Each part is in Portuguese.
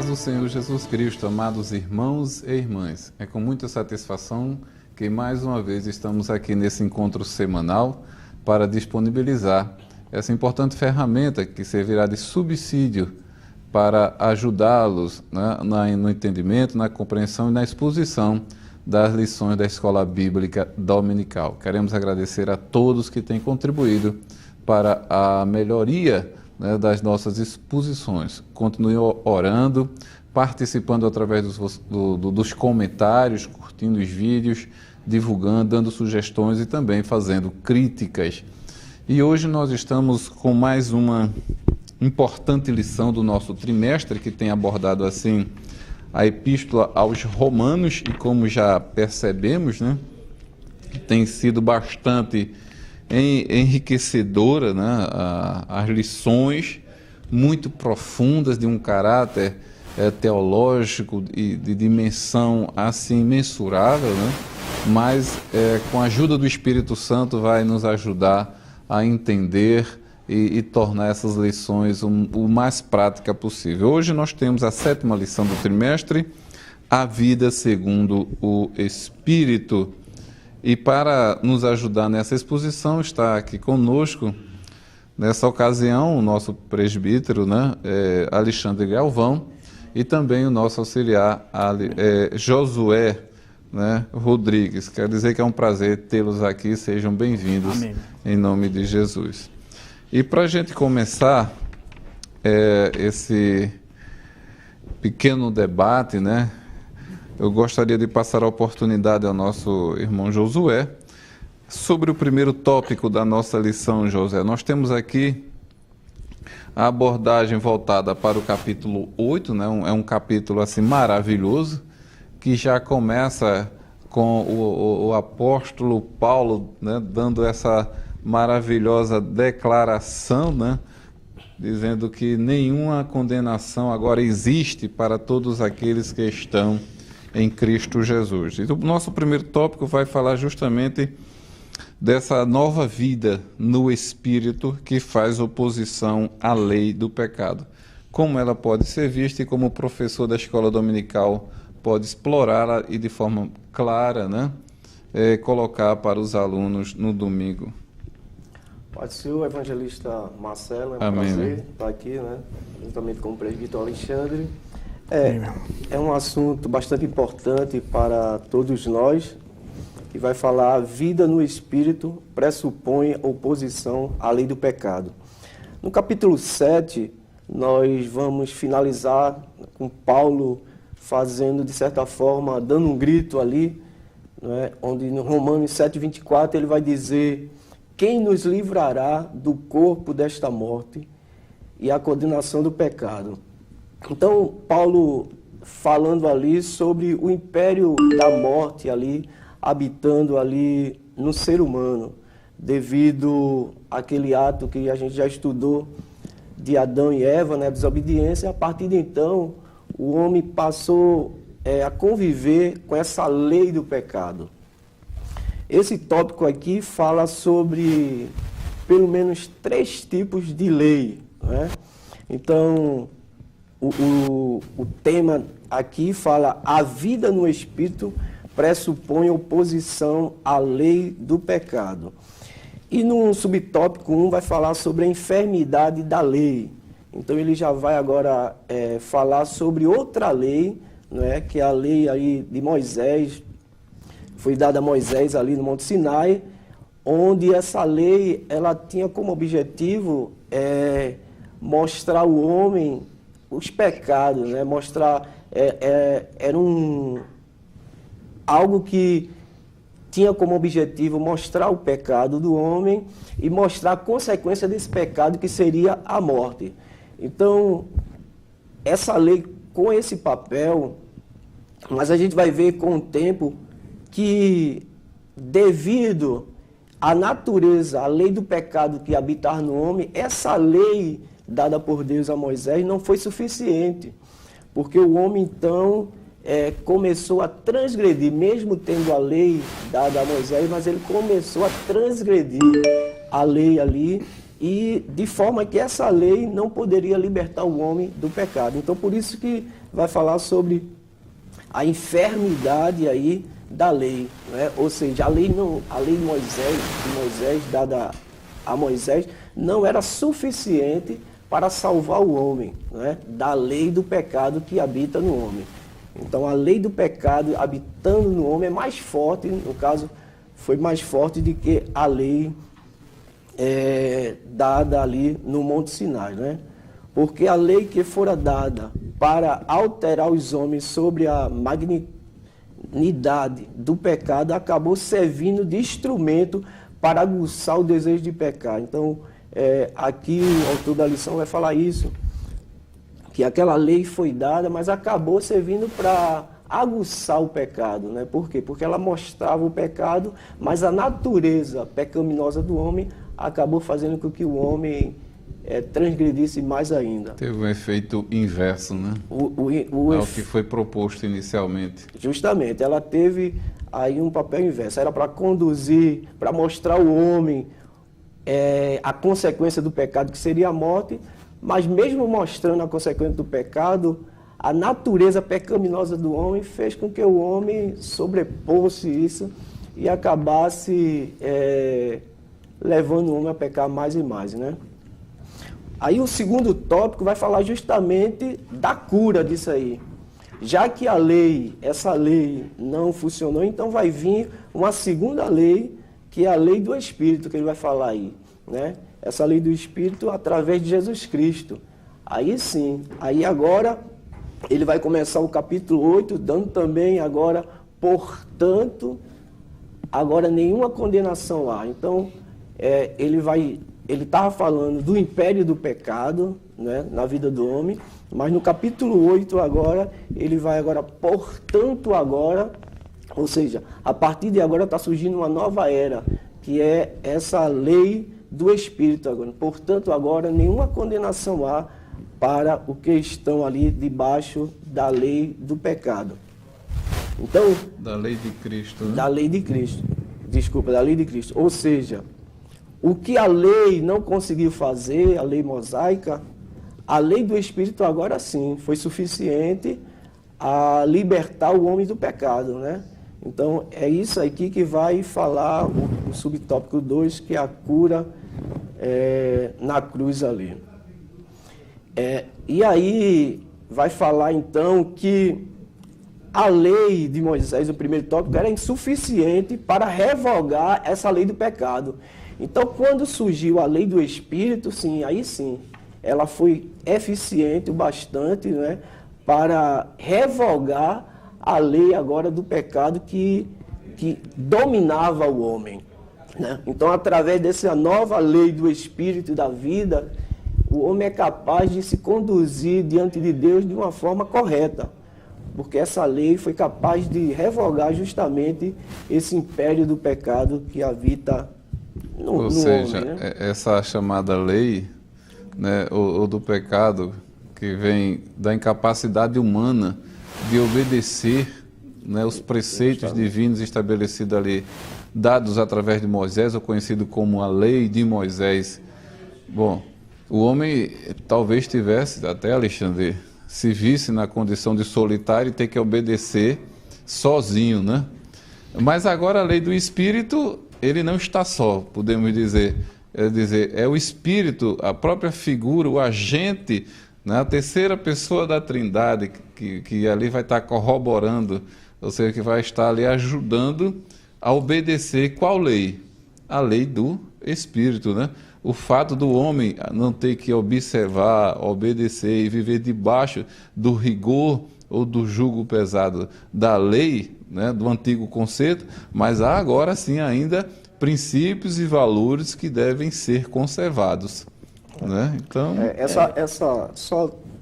paz do Senhor Jesus Cristo, amados irmãos e irmãs. É com muita satisfação que mais uma vez estamos aqui nesse encontro semanal para disponibilizar essa importante ferramenta que servirá de subsídio para ajudá-los, né, no entendimento, na compreensão e na exposição das lições da Escola Bíblica Dominical. Queremos agradecer a todos que têm contribuído para a melhoria, né, das nossas exposições. Continue orando, participando através dos comentários, curtindo os vídeos, divulgando, dando sugestões e também fazendo críticas. E hoje nós estamos com mais uma importante lição do nosso trimestre, que tem abordado assim a Epístola aos Romanos, e como já percebemos, né, tem sido bastante enriquecedora, né, as lições muito profundas de um caráter teológico e de dimensão assim mensurável, né, mas com a ajuda do Espírito Santo vai nos ajudar a entender e tornar essas lições o mais prática possível. Hoje nós temos a 7ª lição do trimestre, a vida segundo o Espírito. E para nos ajudar nessa exposição está aqui conosco, nessa ocasião, o nosso presbítero, né, Alexandre Galvão, e também o nosso auxiliar Josué, né, Rodrigues. Quero dizer que é um prazer tê-los aqui, sejam bem-vindos. Amém. Em nome de Jesus. E para a gente começar esse pequeno debate, né, eu gostaria de passar a oportunidade ao nosso irmão Josué sobre o primeiro tópico da nossa lição, José. Nós temos aqui a abordagem voltada para o capítulo 8, né? É um capítulo assim maravilhoso, que já começa com o apóstolo Paulo, né, dando essa maravilhosa declaração, né, dizendo que nenhuma condenação agora existe para todos aqueles que estão em Cristo Jesus. E o nosso primeiro tópico vai falar justamente dessa nova vida no Espírito que faz oposição à lei do pecado. Como ela pode ser vista e como o professor da escola dominical pode explorá-la e de forma clara, né, colocar para os alunos no domingo. Pode ser o evangelista Marcelo, é um Amém, prazer né? estar aqui, né, juntamente com o presbítero Alexandre. É um assunto bastante importante para todos nós, que vai falar: a vida no Espírito pressupõe oposição à lei do pecado. No capítulo 7, nós vamos finalizar com Paulo fazendo, de certa forma, dando um grito ali, né, onde no Romanos 7:24 ele vai dizer: quem nos livrará do corpo desta morte e a condenação do pecado? Então, Paulo falando ali sobre o império da morte ali, habitando ali no ser humano, devido àquele ato que a gente já estudou de Adão e Eva, né, desobediência. A partir de então, o homem passou a conviver com essa lei do pecado. Esse tópico aqui fala sobre pelo menos 3 tipos de lei, né? Então, o tema aqui fala: a vida no Espírito pressupõe oposição à lei do pecado. E no subtópico 1 vai falar sobre a enfermidade da lei. Então ele já vai agora falar sobre outra lei, né, que é a lei aí de Moisés, foi dada a Moisés ali no Monte Sinai, onde essa lei ela tinha como objetivo mostrar ao homem os pecados, né? Mostrar, era algo que tinha como objetivo mostrar o pecado do homem e mostrar a consequência desse pecado, que seria a morte. Então, essa lei com esse papel, mas a gente vai ver com o tempo que, devido à natureza, à lei do pecado que habitar no homem, essa lei dada por Deus a Moisés não foi suficiente, porque o homem então começou a transgredir, mesmo tendo a lei dada a Moisés, mas ele começou a transgredir a lei ali, e de forma que essa lei não poderia libertar o homem do pecado. Então, por isso que vai falar sobre a enfermidade aí da lei, né? Ou seja, a lei de Moisés, dada a Moisés, não era suficiente para salvar o homem, né? Da lei do pecado que habita no homem. Então, a lei do pecado habitando no homem é mais forte, no caso, foi mais forte do que a lei dada ali no Monte Sinai, né? Porque a lei que fora dada para alterar os homens sobre a magnidade do pecado acabou servindo de instrumento para aguçar o desejo de pecar. Então, aqui o autor da lição vai falar isso, que aquela lei foi dada, mas acabou servindo para aguçar o pecado, né? Por quê? Porque ela mostrava o pecado, mas a natureza pecaminosa do homem acabou fazendo com que o homem transgredisse mais ainda. Teve um efeito inverso, né? Ao que foi proposto inicialmente. Justamente, ela teve aí um papel inverso. Era para conduzir, para mostrar ao homem a consequência do pecado, que seria a morte, mas mesmo mostrando a consequência do pecado, a natureza pecaminosa do homem fez com que o homem sobrepôsse isso e acabasse levando o homem a pecar mais e mais, né? Aí o segundo tópico vai falar justamente da cura disso aí. Já que essa lei não funcionou, então vai vir uma segunda lei, que é a lei do Espírito, que ele vai falar aí, né? Essa lei do Espírito através de Jesus Cristo. Aí sim, aí agora ele vai começar o capítulo 8, dando também agora, portanto, agora nenhuma condenação há. Então, ele estava falando do império do pecado, né, na vida do homem, mas no capítulo 8 agora, ele vai agora, portanto agora, ou seja, a partir de agora está surgindo uma nova era, que é essa lei do Espírito agora. Portanto agora, nenhuma condenação há para os que estão ali debaixo da lei do pecado. Então, da lei de Cristo, né? Da lei de Cristo. Desculpa, da lei de Cristo. Ou seja, o que a lei não conseguiu fazer, a lei mosaica, a lei do Espírito agora sim foi suficiente a libertar o homem do pecado, né? Então, é isso aqui que vai falar o subtópico 2, que é a cura na cruz ali. E aí vai falar então que a lei de Moisés, o primeiro tópico, era insuficiente para revogar essa lei do pecado. Então, quando surgiu a lei do Espírito, sim, aí sim, ela foi eficiente o bastante, né, para revogar a lei agora do pecado que dominava o homem, né? Então, através dessa nova lei do Espírito e da vida, o homem é capaz de se conduzir diante de Deus de uma forma correta, porque essa lei foi capaz de revogar justamente esse império do pecado que habita no Ou seja, homem, né? Essa chamada lei, né, ou do pecado, que vem da incapacidade humana de obedecer, né, os preceitos divinos estabelecidos ali, dados através de Moisés, ou conhecido como a lei de Moisés. Bom, o homem talvez tivesse, até Alexandre, se visse na condição de solitário e ter que obedecer sozinho, né? Mas agora a lei do Espírito, ele não está só, podemos dizer. É o Espírito, a própria figura, o agente, né, a terceira pessoa da Trindade, que ali vai estar corroborando, ou seja, que vai estar ali ajudando a obedecer qual lei? A lei do Espírito, né? O fato do homem não ter que observar, obedecer e viver debaixo do rigor ou do jugo pesado da lei, né, do antigo conceito, mas há agora sim ainda princípios e valores que devem ser conservados, né? Então,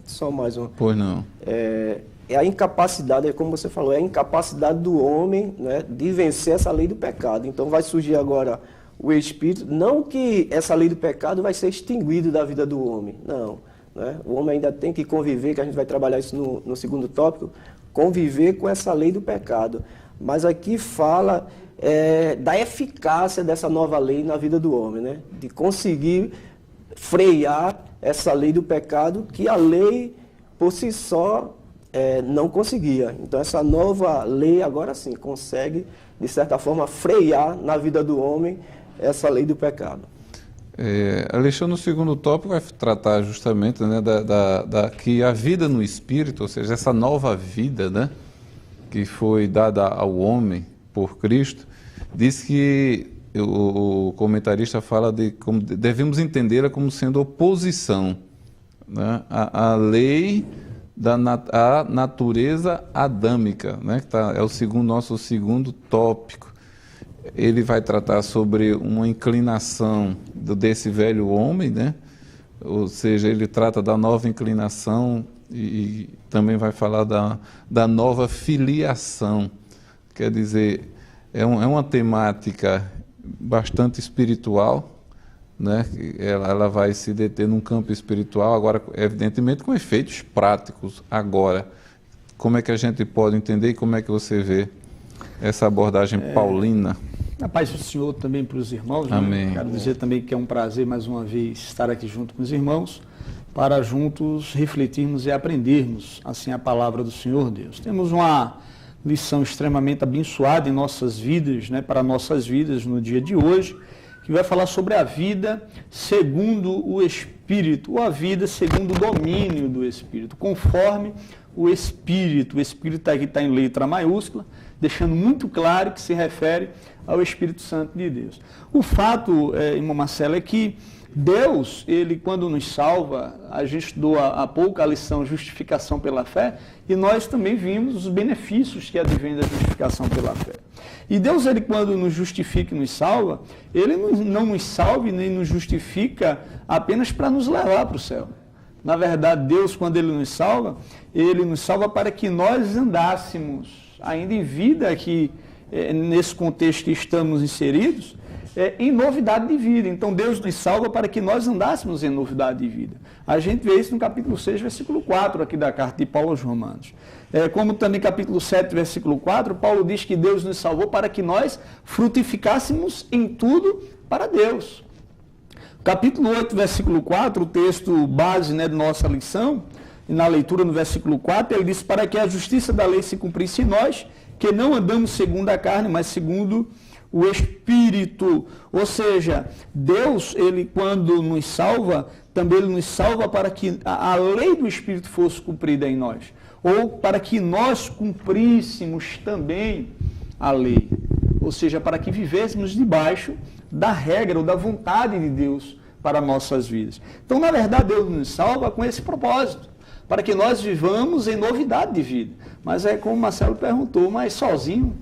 só mais uma. Pois não. É a incapacidade, como você falou, é a incapacidade do homem, né, de vencer essa lei do pecado. Então vai surgir agora o Espírito, não que essa lei do pecado vai ser extinguida da vida do homem, não, né? O homem ainda tem que conviver, que a gente vai trabalhar isso no segundo tópico, conviver com essa lei do pecado. Mas aqui fala da eficácia dessa nova lei na vida do homem, né? De conseguir frear essa lei do pecado que a lei por si só não conseguia. Então essa nova lei agora sim consegue, de certa forma, frear na vida do homem essa lei do pecado. Alexandre, no segundo tópico, vai tratar justamente, né, que a vida no Espírito, ou seja, essa nova vida, né, que foi dada ao homem por Cristo, diz que o comentarista fala de como devemos entendê-la como sendo oposição, né, à lei à natureza adâmica, né, que é o nosso segundo tópico. Ele vai tratar sobre uma inclinação desse velho homem, né? Ou seja, ele trata da nova inclinação e também vai falar da nova filiação. Quer dizer, é uma temática bastante espiritual, né? Ela vai se deter num campo espiritual, agora, evidentemente, com efeitos práticos. Agora, como é que a gente pode entender e como é que você vê essa abordagem paulina? A paz do Senhor também para os irmãos. Amém. Né? Quero dizer também que é um prazer, mais uma vez, estar aqui junto com os irmãos, para juntos refletirmos e aprendermos, assim, a palavra do Senhor Deus. Temos uma lição extremamente abençoada em nossas vidas, né, para nossas vidas no dia de hoje, que vai falar sobre a vida segundo o Espírito, ou a vida segundo o domínio do Espírito, conforme o Espírito. O Espírito aqui está em letra maiúscula, deixando muito claro que se refere ao Espírito Santo de Deus. O fato, irmão Marcelo, é que Deus, ele quando nos salva, a gente estudou há pouco a lição justificação pela fé, e nós também vimos os benefícios que advêm da justificação pela fé. E Deus, ele quando nos justifica e nos salva, ele não nos salva nem nos justifica apenas para nos levar para o céu. Na verdade, Deus, quando ele nos salva para que nós andássemos ainda em vida aqui, nesse contexto que estamos inseridos, em novidade de vida. Então Deus nos salva para que nós andássemos em novidade de vida. A gente vê isso no capítulo 6, versículo 4 aqui da carta de Paulo aos Romanos. Como também capítulo 7, versículo 4, Paulo diz que Deus nos salvou para que nós frutificássemos em tudo para Deus. Capítulo 8, versículo 4, o texto base, né, de nossa lição, e na leitura no versículo 4, ele diz: para que a justiça da lei se cumprisse em nós, que não andamos segundo a carne, mas segundo o Espírito. Ou seja, Deus, ele quando nos salva, também ele nos salva para que a lei do Espírito fosse cumprida em nós, ou para que nós cumpríssemos também a lei, ou seja, para que vivêssemos debaixo da regra ou da vontade de Deus para nossas vidas. Então, na verdade, Deus nos salva com esse propósito, para que nós vivamos em novidade de vida. Mas é como o Marcelo perguntou, mas sozinho?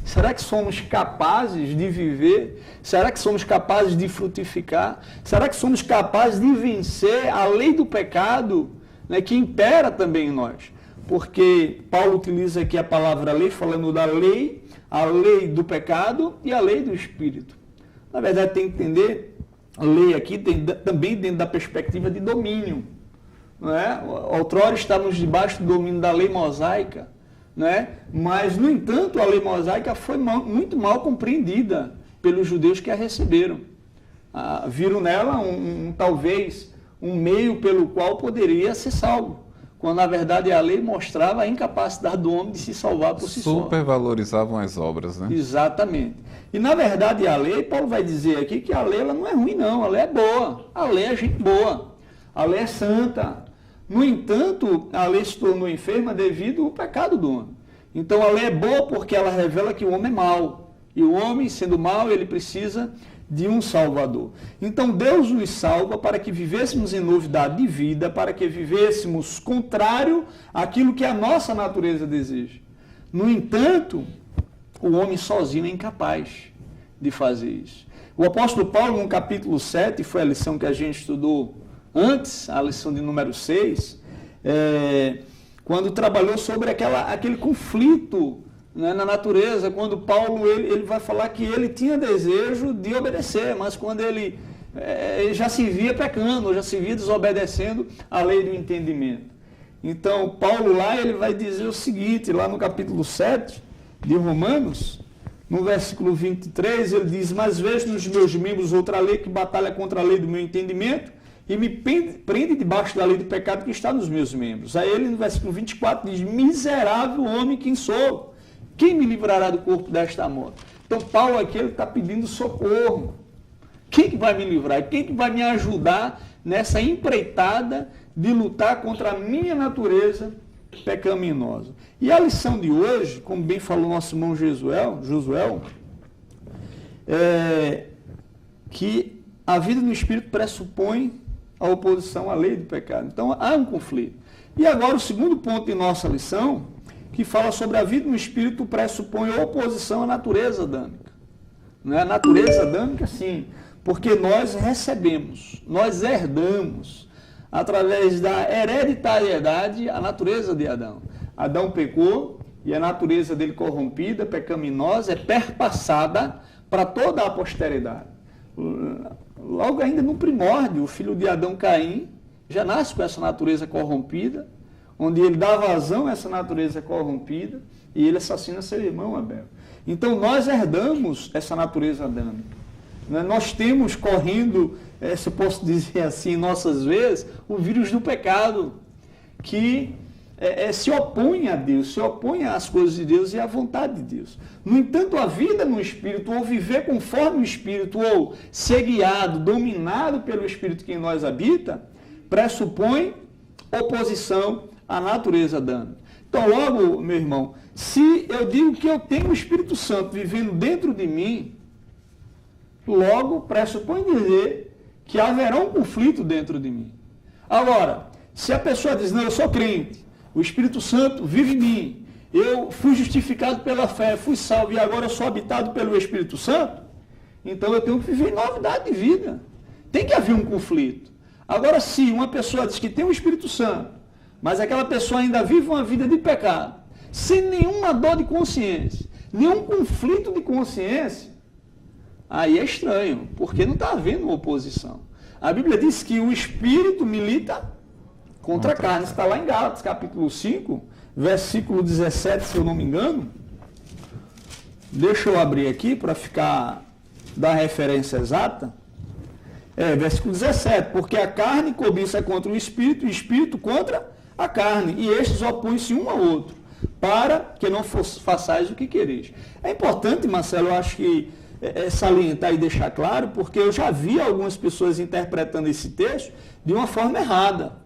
Será que somos capazes de viver? Será que somos capazes de frutificar? Será que somos capazes de vencer a lei do pecado, né, que impera também em nós? Porque Paulo utiliza aqui a palavra lei, falando da lei, a lei do pecado e a lei do Espírito. Na verdade, tem que entender, a lei aqui também dentro da perspectiva de domínio. Não é? Outrora estávamos debaixo do domínio da lei mosaica, né? Mas, no entanto, a lei mosaica foi muito mal compreendida pelos judeus que a receberam. Viram nela talvez um meio pelo qual poderia ser salvo, quando na verdade a lei mostrava a incapacidade do homem de se salvar por si só. Supervalorizavam as obras, né? Exatamente. E na verdade a lei, Paulo vai dizer aqui que a lei ela não é ruim não, a lei é boa, a lei é gente boa, a lei é santa. No entanto, a lei se tornou enferma devido ao pecado do homem. Então a lei é boa porque ela revela que o homem é mau. E o homem, sendo mau, ele precisa de um Salvador. Então Deus nos salva para que vivêssemos em novidade de vida, para que vivêssemos contrário àquilo que a nossa natureza deseja. No entanto, o homem sozinho é incapaz de fazer isso. O apóstolo Paulo, no capítulo 7, foi a lição que a gente estudou antes, a lição de número 6, quando trabalhou sobre aquele conflito, né, na natureza, quando Paulo ele vai falar que ele tinha desejo de obedecer, mas quando ele já se via pecando, já se via desobedecendo a lei do entendimento. Então, Paulo lá ele vai dizer o seguinte, lá no capítulo 7 de Romanos, no versículo 23, ele diz: mas vejo nos meus membros outra lei que batalha contra a lei do meu entendimento e me prende debaixo da lei do pecado que está nos meus membros. Aí ele, no versículo 24, diz: miserável homem quem sou, quem me livrará do corpo desta morte? Então Paulo aqui está pedindo socorro. Quem que vai me livrar? Quem que vai me ajudar nessa empreitada de lutar contra a minha natureza pecaminosa? E a lição de hoje, como bem falou nosso irmão Josué, é que a vida no Espírito pressupõe a oposição à lei do pecado. Então há um conflito. E agora o segundo ponto de nossa lição, que fala sobre a vida no Espírito pressupõe a oposição à natureza adâmica. Não é a natureza adâmica, sim, porque nós recebemos, nós herdamos, através da hereditariedade, a natureza de Adão. Adão pecou e a natureza dele corrompida, pecaminosa, é perpassada para toda a posteridade. Logo ainda no primórdio, o filho de Adão, Caim, já nasce com essa natureza corrompida, onde ele dá vazão a essa natureza corrompida e ele assassina seu irmão Abel. Então nós herdamos essa natureza adâmica. Nós temos correndo, se eu posso dizer assim, nossas vezes, o vírus do pecado, que se opõe a Deus, se opõe às coisas de Deus e à vontade de Deus. No entanto, a vida no Espírito, ou viver conforme o Espírito, ou ser guiado, dominado pelo Espírito que em nós habita, pressupõe oposição à natureza adâmica. Então, logo, meu irmão, se eu digo que eu tenho o Espírito Santo vivendo dentro de mim, logo pressupõe dizer que haverá um conflito dentro de mim. Agora, se a pessoa diz: não, eu sou crente, o Espírito Santo vive em mim, eu fui justificado pela fé, fui salvo e agora eu sou habitado pelo Espírito Santo, então eu tenho que viver em novidade de vida. Tem que haver um conflito. Agora, se uma pessoa diz que tem o Espírito Santo, mas aquela pessoa ainda vive uma vida de pecado, sem nenhuma dor de consciência, nenhum conflito de consciência, aí é estranho, porque não está havendo uma oposição. A Bíblia diz que o Espírito milita contra a carne. Está lá em Gálatas, capítulo 5, versículo 17, se eu não me engano. Deixa eu abrir aqui para dar a referência exata. Versículo 17. Porque a carne cobiça contra o Espírito, e o Espírito contra a carne. E estes opõem-se um ao outro, para que não façais o que quereis. É importante, Marcelo, eu acho que salientar e deixar claro, porque eu já vi algumas pessoas interpretando esse texto de uma forma errada.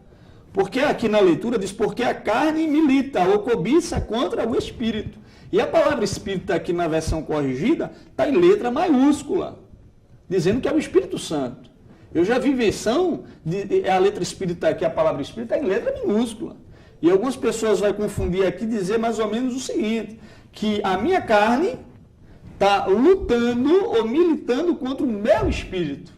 Porque aqui na leitura diz: porque a carne milita ou cobiça contra o Espírito. E a palavra Espírito aqui na versão corrigida está em letra maiúscula, dizendo que é o Espírito Santo. Eu já vi versão, a letra Espírito aqui, a palavra Espírito está em letra minúscula. E algumas pessoas vão confundir aqui e dizer mais ou menos o seguinte: que a minha carne está lutando ou militando contra o meu espírito.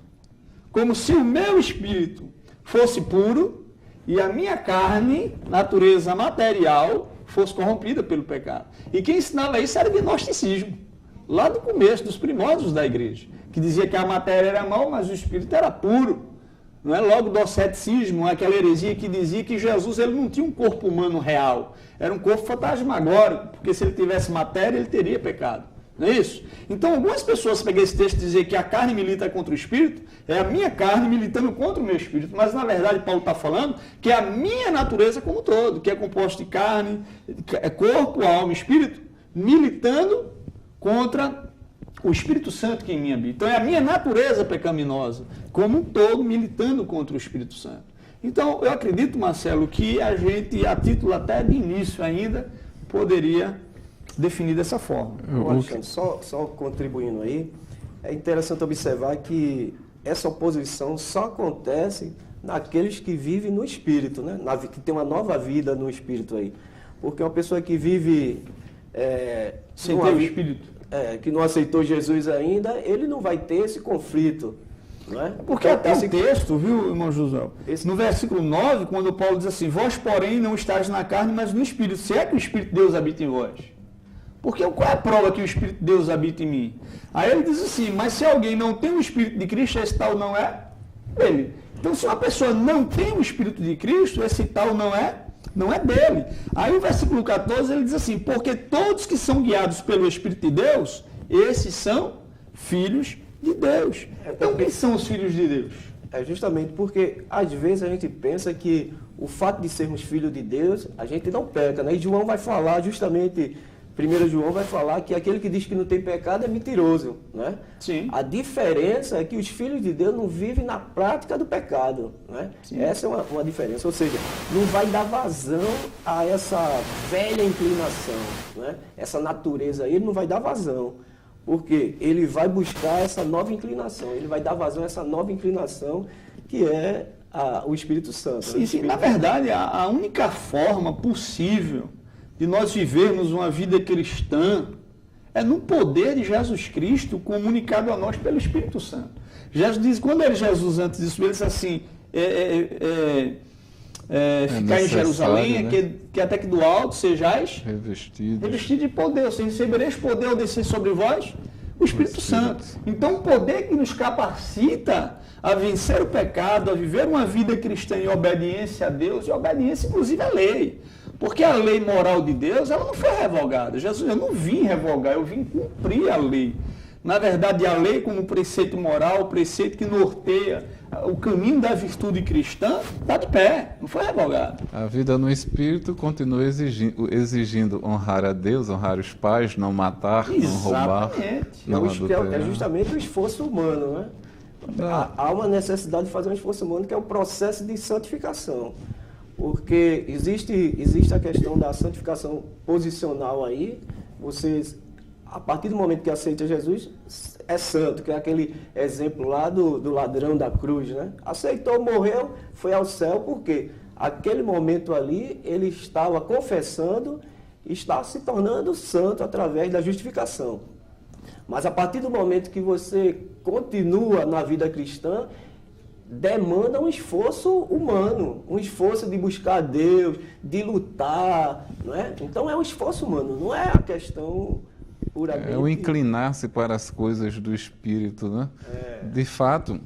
Como se o meu espírito fosse puro e a minha carne, natureza material, fosse corrompida pelo pecado. E quem ensinava isso era o gnosticismo, lá no começo, dos primórdios da igreja, que dizia que a matéria era mal, mas o espírito era puro. Não é logo do ceticismo, aquela heresia que dizia que Jesus ele não tinha um corpo humano real, era um corpo fantasmagórico, porque se ele tivesse matéria, ele teria pecado. Não é isso? Então, algumas pessoas pegam esse texto e dizem que a carne milita contra o espírito, é a minha carne militando contra o meu espírito, mas na verdade Paulo está falando que é a minha natureza como um todo, que é composta de carne, corpo, alma e espírito, militando contra o Espírito Santo que em mim habita. Então, é a minha natureza pecaminosa como um todo militando contra o Espírito Santo. Então, eu acredito, Marcelo, que a gente, a título até de início ainda, poderia definir dessa forma. Alexandre, só contribuindo aí, é interessante observar que essa oposição só acontece naqueles que vivem no Espírito, né? Que tem uma nova vida no Espírito aí. Porque uma pessoa que vive sem ter o Espírito, que não aceitou Jesus ainda, ele não vai ter esse conflito. Não é? Porque até esse texto, viu, irmão José? No versículo 9, quando Paulo diz assim: vós, porém, não estáis na carne, mas no Espírito. Se é que o Espírito de Deus habita em vós. Porque qual é a prova que o Espírito de Deus habita em mim? Aí ele diz assim: mas se alguém não tem o Espírito de Cristo, esse tal não é dele. Então, se uma pessoa não tem o Espírito de Cristo, esse tal não é dele. Aí o versículo 14 ele diz assim: porque todos que são guiados pelo Espírito de Deus, esses são filhos de Deus. Então, quem são os filhos de Deus? É justamente porque, às vezes, a gente pensa que o fato de sermos filhos de Deus, a gente não peca, né? E João vai falar justamente, 1 João vai falar que aquele que diz que não tem pecado é mentiroso, né? Sim. A diferença é que os filhos de Deus não vivem na prática do pecado, né? Sim. Essa é uma diferença, ou seja, não vai dar vazão a essa velha inclinação, né? Essa natureza aí, ele não vai dar vazão. Porque ele vai buscar essa nova inclinação, ele vai dar vazão a essa nova inclinação que é o Espírito Santo. Sim, sim. Na verdade, a única forma possível de nós vivermos uma vida cristã é no poder de Jesus Cristo comunicado a nós pelo Espírito Santo. Jesus diz, quando era Jesus antes disso, ele disse assim, ficar em Jerusalém, né? que até que do alto sejais revestidos de poder, ou seja, recebereis poder ao descer sobre vós o Espírito Santo. Então, o poder que nos capacita a vencer o pecado, a viver uma vida cristã em obediência a Deus, e obediência, inclusive, à lei. Porque a lei moral de Deus, ela não foi revogada. Jesus, eu não vim revogar, eu vim cumprir a lei. Na verdade, a lei como preceito moral, o preceito que norteia o caminho da virtude cristã, está de pé, não foi revogado. A vida no Espírito continua exigindo honrar a Deus, honrar os pais, não matar, não roubar, não adulterar. É justamente o esforço humano, né? Há uma necessidade de fazer um esforço humano que é o processo de santificação. Porque existe a questão da santificação posicional aí, vocês, a partir do momento que aceita Jesus, é santo, que é aquele exemplo lá do ladrão da cruz, né? Aceitou, morreu, foi ao céu, porque aquele momento ali ele estava confessando e está se tornando santo através da justificação. Mas a partir do momento que você continua na vida cristã, demanda um esforço humano, um esforço de buscar Deus, de lutar, não é? Então é um esforço humano, não é a questão puramente... É o inclinar-se para as coisas do Espírito, né? De fato,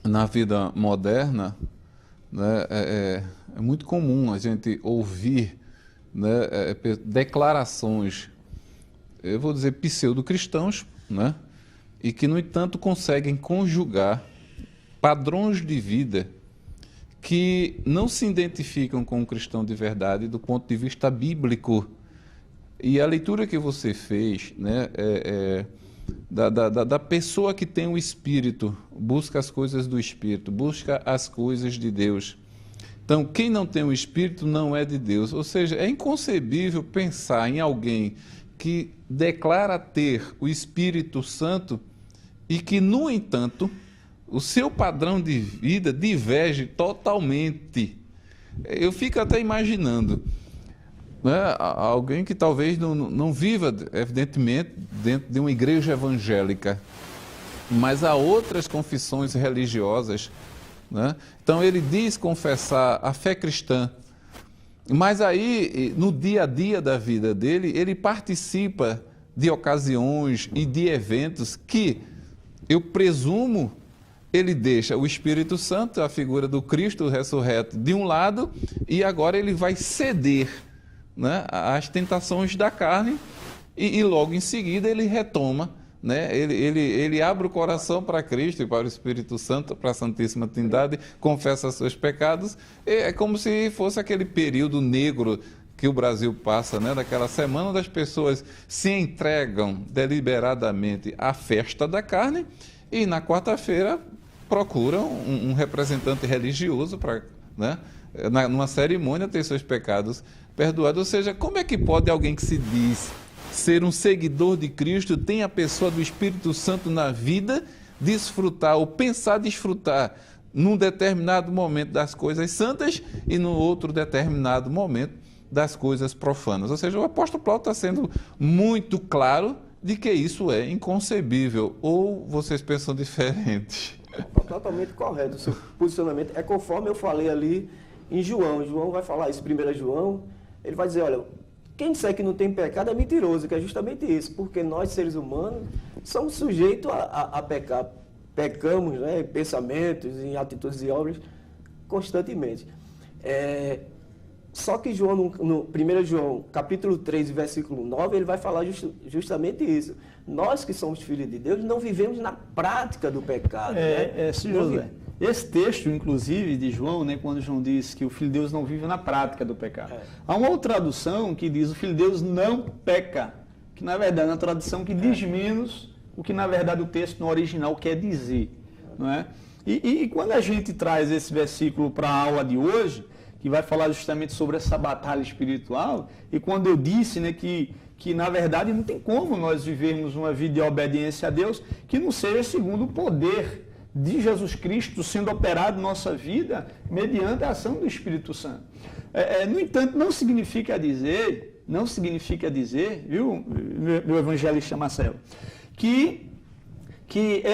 na vida moderna, né, é muito comum a gente ouvir, né, declarações, eu vou dizer pseudo-cristãos, né, e que, no entanto, conseguem conjugar padrões de vida que não se identificam com o cristão de verdade do ponto de vista bíblico. E a leitura que você fez, né, da pessoa que tem o Espírito, busca as coisas do Espírito, busca as coisas de Deus. Então, quem não tem o Espírito não é de Deus. Ou seja, é inconcebível pensar em alguém que declara ter o Espírito Santo e que, no entanto, o seu padrão de vida diverge totalmente. Eu fico até imaginando, né, alguém que talvez não viva, evidentemente, dentro de uma igreja evangélica, mas há outras confissões religiosas, né? Então ele diz confessar a fé cristã, mas aí, no dia a dia da vida dele, ele participa de ocasiões e de eventos que, eu presumo, ele deixa o Espírito Santo, a figura do Cristo ressurreto, de um lado, e agora ele vai ceder, né, às tentações da carne, e logo em seguida ele retoma, né, ele abre o coração para Cristo e para o Espírito Santo, para a Santíssima Trindade, confessa seus pecados. É como se fosse aquele período negro que o Brasil passa, né, daquela semana onde as pessoas se entregam deliberadamente à festa da carne e na quarta-feira procuram um representante religioso para, né, numa cerimônia, ter seus pecados perdoados. Ou seja, como é que pode alguém que se diz ser um seguidor de Cristo, tem a pessoa do Espírito Santo na vida, desfrutar ou pensar desfrutar num determinado momento das coisas santas e no outro determinado momento das coisas profanas? Ou seja, o apóstolo Paulo está sendo muito claro de que isso é inconcebível. Ou vocês pensam diferente? Totalmente correto. O seu posicionamento é conforme eu falei ali em João. João vai falar isso, 1 João, ele vai dizer, olha, quem disser que não tem pecado é mentiroso, que é justamente isso, porque nós, seres humanos, somos sujeitos a pecar. Pecamos, né, em pensamentos, em atitudes e obras, constantemente. Só que João, no 1 João, capítulo 3, versículo 9, ele vai falar justamente isso. Nós que somos filhos de Deus não vivemos na prática do pecado. Senhor José, esse texto, inclusive, de João, né, quando João diz que o Filho de Deus não vive na prática do pecado. Há uma outra tradução que diz o Filho de Deus não peca, que na verdade é uma tradução que diz menos o que na verdade o texto no original quer dizer. Não é? E quando a gente traz esse versículo para a aula de hoje, que vai falar justamente sobre essa batalha espiritual, e quando eu disse, né, que na verdade não tem como nós vivermos uma vida de obediência a Deus que não seja segundo o poder de Jesus Cristo sendo operado em nossa vida mediante a ação do Espírito Santo. No entanto, não significa dizer, viu, meu evangelista Marcelo, que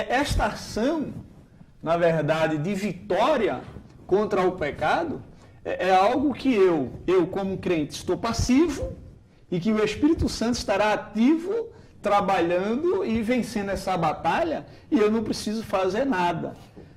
esta ação, na verdade, de vitória contra o pecado, é algo que eu como crente, estou passivo e que o Espírito Santo estará ativo, trabalhando e vencendo essa batalha, e eu não preciso fazer nada.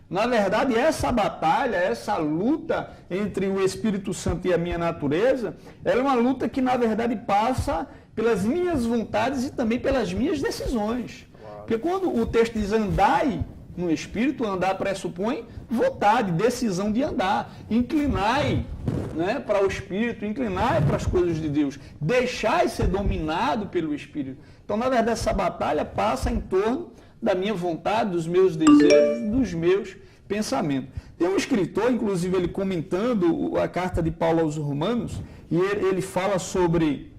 Na verdade, essa batalha, essa luta entre o Espírito Santo e a minha natureza, ela é uma luta que, na verdade, passa pelas minhas vontades e também pelas minhas decisões. Porque quando o texto diz andai no Espírito, andar pressupõe vontade, decisão de andar. Inclinai, né, para o Espírito, inclinai para as coisas de Deus. Deixai ser dominado pelo Espírito. Então, na verdade, essa batalha passa em torno da minha vontade, dos meus desejos, dos meus pensamentos. Tem um escritor, inclusive, ele comentando a carta de Paulo aos Romanos, e ele fala sobre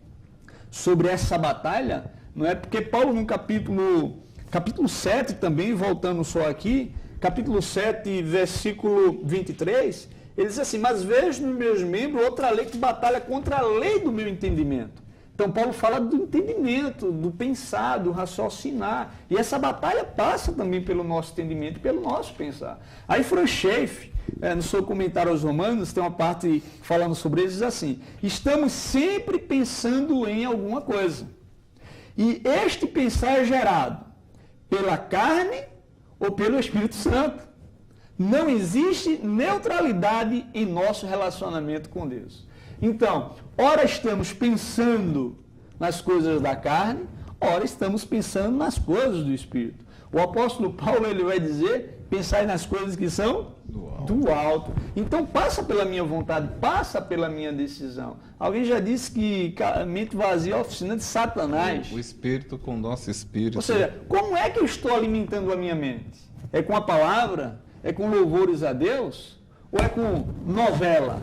essa batalha, não é? Porque Paulo, no capítulo 7 também, voltando só aqui, capítulo 7, versículo 23, ele diz assim, mas vejo nos meus membros outra lei que batalha contra a lei do meu entendimento. Então, Paulo fala do entendimento, do pensar, do raciocinar. E essa batalha passa também pelo nosso entendimento e pelo nosso pensar. Aí, Franz Schaeffer, no seu comentário aos Romanos, tem uma parte falando sobre eles, diz assim, estamos sempre pensando em alguma coisa. E este pensar é gerado pela carne ou pelo Espírito Santo. Não existe neutralidade em nosso relacionamento com Deus. Então, ora estamos pensando nas coisas da carne, ora estamos pensando nas coisas do Espírito. O apóstolo Paulo, ele vai dizer, pensai nas coisas que são do alto. Então, passa pela minha vontade, passa pela minha decisão. Alguém já disse que mente vazia é a oficina de Satanás. O Espírito com o nosso Espírito. Ou seja, como é que eu estou alimentando a minha mente? É com a palavra? É com louvores a Deus? Ou é com novela?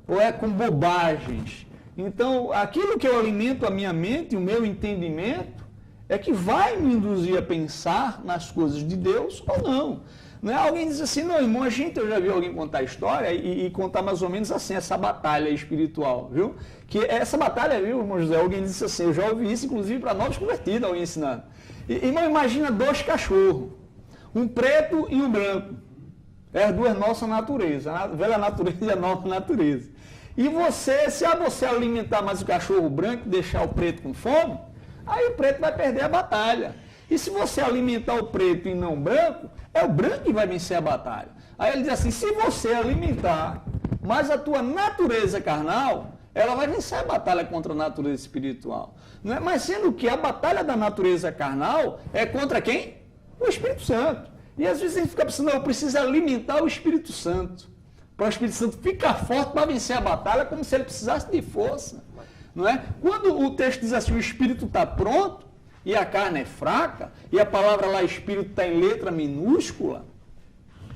Ou é com bobagens? Então, aquilo que eu alimento a minha mente, o meu entendimento, é que vai me induzir a pensar nas coisas de Deus ou não. Não é? Alguém diz assim, não, irmão, eu já vi alguém contar a história e contar mais ou menos assim, essa batalha espiritual, viu? Que essa batalha, viu, irmão José, alguém disse assim, eu já ouvi isso, inclusive, para novos convertidos, alguém ensinando. Irmão, imagina 2 cachorros, um preto e um branco. É as duas nossas naturezas, a velha natureza e a nova natureza. E se você alimentar mais o cachorro branco e deixar o preto com fome, aí o preto vai perder a batalha. E se você alimentar o preto e não o branco, é o branco que vai vencer a batalha. Aí ele diz assim, se você alimentar mais a tua natureza carnal, ela vai vencer a batalha contra a natureza espiritual. Não é? Mas sendo que a batalha da natureza carnal é contra quem? O Espírito Santo. E às vezes a gente fica pensando, eu preciso alimentar o Espírito Santo. Para o Espírito Santo ficar forte para vencer a batalha, como se ele precisasse de força. Não é? Quando o texto diz assim, o Espírito está pronto, e a carne é fraca, e a palavra lá, Espírito, está em letra minúscula,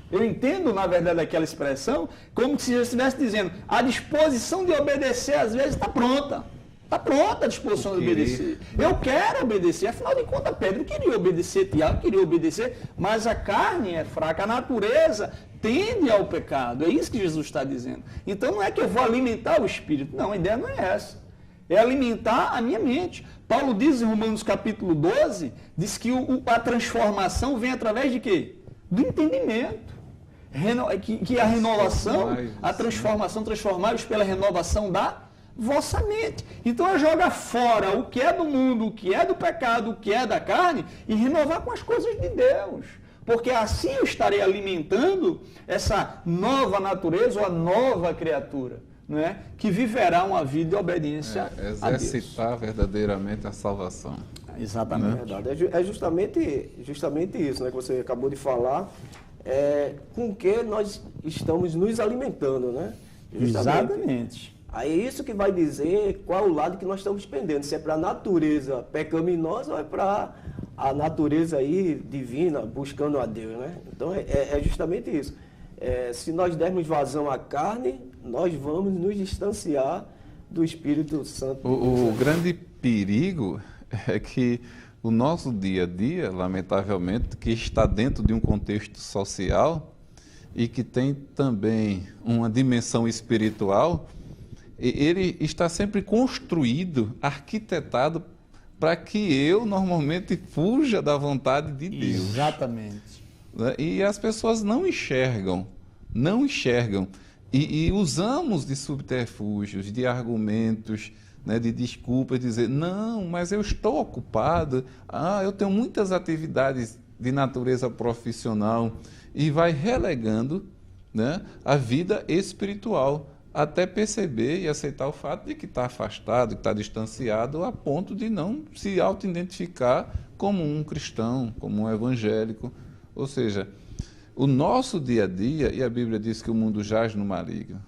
eu entendo, na verdade, aquela expressão, como se eu estivesse dizendo, a disposição de obedecer, às vezes, está pronta. Está pronta a disposição de obedecer. Eu quero obedecer. Afinal de contas, Pedro queria obedecer, Tiago queria obedecer, mas a carne é fraca, a natureza tende ao pecado. É isso que Jesus está dizendo. Então não é que eu vou alimentar o Espírito. Não, a ideia não é essa. É alimentar a minha mente. Paulo diz em Romanos capítulo 12, diz que a transformação vem através de quê? Do entendimento. Que a renovação, a transformação, transformar-os pela renovação da vossa mente. Então é jogar fora o que é do mundo, o que é do pecado, o que é da carne e renovar com as coisas de Deus. Porque assim eu estarei alimentando essa nova natureza ou a nova criatura, não é? Que viverá uma vida de obediência a Deus. Exercitar verdadeiramente a salvação. Exatamente. É verdade. É justamente isso, né, que você acabou de falar. com que nós estamos nos alimentando, né? Justamente. Exatamente. Aí é isso que vai dizer qual é o lado que nós estamos pendendo, se é para a natureza pecaminosa ou é para a natureza aí divina, buscando a Deus, né? Então é justamente isso. Se nós dermos vazão à carne, nós vamos nos distanciar do Espírito Santo. O grande perigo é que o nosso dia a dia, lamentavelmente, que está dentro de um contexto social e que tem também uma dimensão espiritual, ele está sempre construído, arquitetado para que eu normalmente fuja da vontade de Deus. Exatamente. E as pessoas não enxergam. E usamos de subterfúgios, de argumentos, né, de desculpas, dizer, não, mas eu estou ocupado, eu tenho muitas atividades de natureza profissional, e vai relegando, né, a vida espiritual, até perceber e aceitar o fato de que está afastado, que está distanciado, a ponto de não se auto-identificar como um cristão, como um evangélico. Ou seja, o nosso dia a dia, e a Bíblia diz que o mundo jaz no maligno,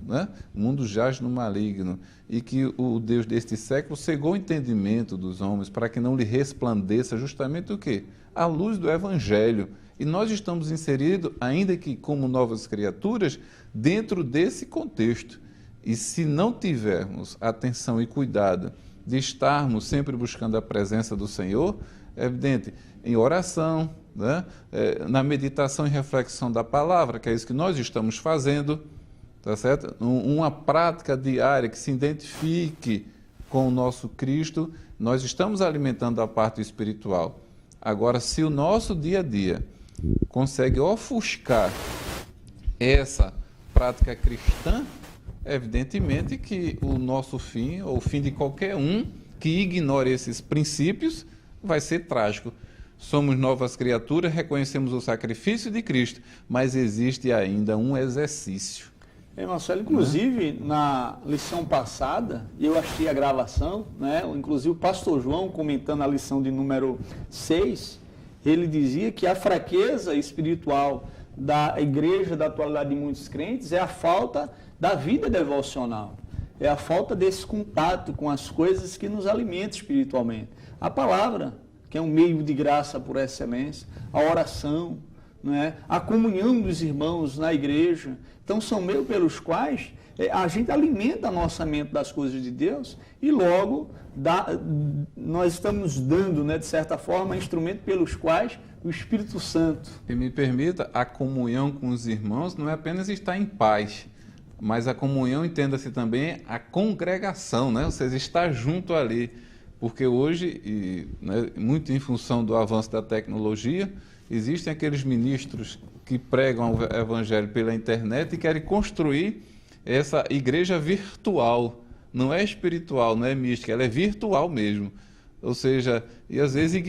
né? O mundo jaz no maligno, e que o Deus deste século cegou o entendimento dos homens para que não lhe resplandeça justamente o quê? A luz do Evangelho. E nós estamos inseridos, ainda que como novas criaturas, dentro desse contexto. E se não tivermos atenção e cuidado de estarmos sempre buscando a presença do Senhor, é evidente, em oração, né? Na meditação e reflexão da palavra, que é isso que nós estamos fazendo, tá certo? Uma prática diária que se identifique com o nosso Cristo, nós estamos alimentando a parte espiritual. Agora, se o nosso dia a dia consegue ofuscar essa prática cristã, evidentemente que o nosso fim, ou o fim de qualquer um que ignore esses princípios, vai ser trágico. Somos novas criaturas, reconhecemos o sacrifício de Cristo, mas existe ainda um exercício. Marcelo, inclusive na lição passada, eu achei a gravação, né? Inclusive o pastor João comentando a lição de número 6, ele dizia que a fraqueza espiritual da igreja da atualidade de muitos crentes é a falta da vida devocional, é a falta desse contato com as coisas que nos alimentam espiritualmente. A palavra, que é um meio de graça por excelência, a oração, não é? A comunhão dos irmãos na igreja. Então são meios pelos quais a gente alimenta nossa mente das coisas de Deus e logo nós estamos dando, né, de certa forma, instrumento pelos quais o Espírito Santo... E me permita, a comunhão com os irmãos não é apenas estar em paz, mas a comunhão, entenda-se também, a congregação, né? Ou seja, estar junto ali. Porque hoje, né, muito em função do avanço da tecnologia, existem aqueles ministros que pregam o evangelho pela internet e querem construir essa igreja virtual. Não é espiritual, não é mística, ela é virtual mesmo. Ou seja, e às vezes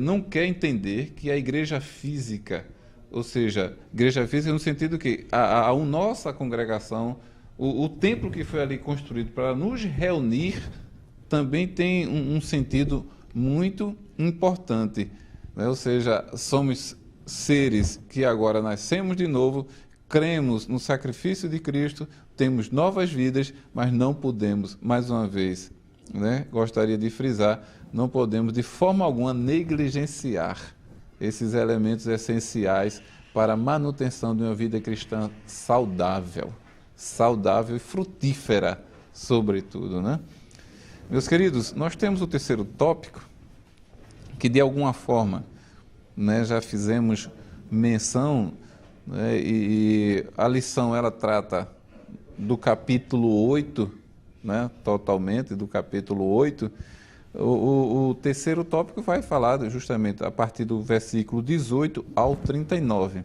não quer entender que a igreja física, ou seja, igreja física no sentido que a nossa congregação, o templo que foi ali construído para nos reunir, também tem um sentido muito importante, né? Ou seja, somos seres que agora nascemos de novo, cremos no sacrifício de Cristo, temos novas vidas, mas não podemos, mais uma vez, né, gostaria de frisar, não podemos de forma alguma negligenciar esses elementos essenciais para a manutenção de uma vida cristã saudável e frutífera, sobretudo, né? Meus queridos, nós temos o terceiro tópico, que de alguma forma, né, já fizemos menção, né, e a lição ela trata do capítulo 8, né, totalmente do capítulo 8. O terceiro tópico vai falar justamente a partir do versículo 18 ao 39.